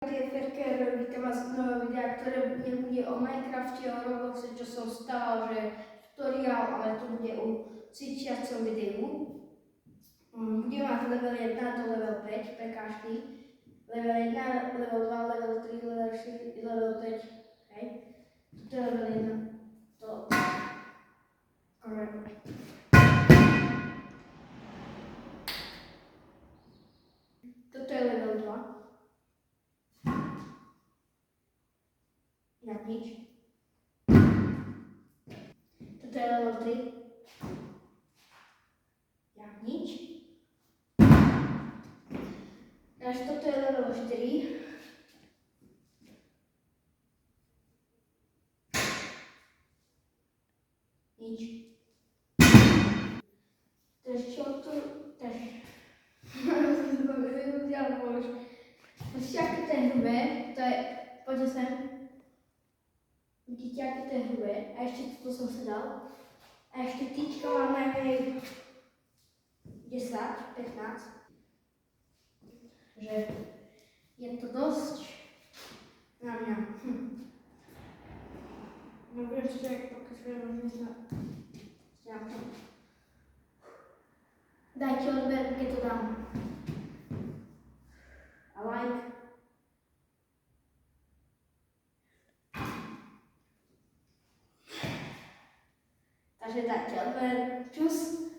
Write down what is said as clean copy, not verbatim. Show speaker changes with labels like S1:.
S1: Ferkerovi téma z nového videa, ktoré nebude o Minecrafte, o Robloxe, čo som stával, že tutoriál, ale to bude o cvičiacom videu. Bude mať level 1 do level 5 pre každý. Level 1, level 2, level 3, level 4, level 5. Hej. Toto je level 1. Toto je level 2. Jak nič. Toto je level 3. Jak nič. Až toto je level 4. Nič. Takže čo tu... Vidíte, aké to je hrubé, to je... Poďte sem. Vidíte, aké to je hrubé. A ešte toto som si dal. A ešte tyčka má najmenej 10, 15. Že je to dosť na mňa. No budem si to jak pokazujem, možno sa stiahnem. Dajte odber, keď to dám. A like. Takže dajte odber. Čus.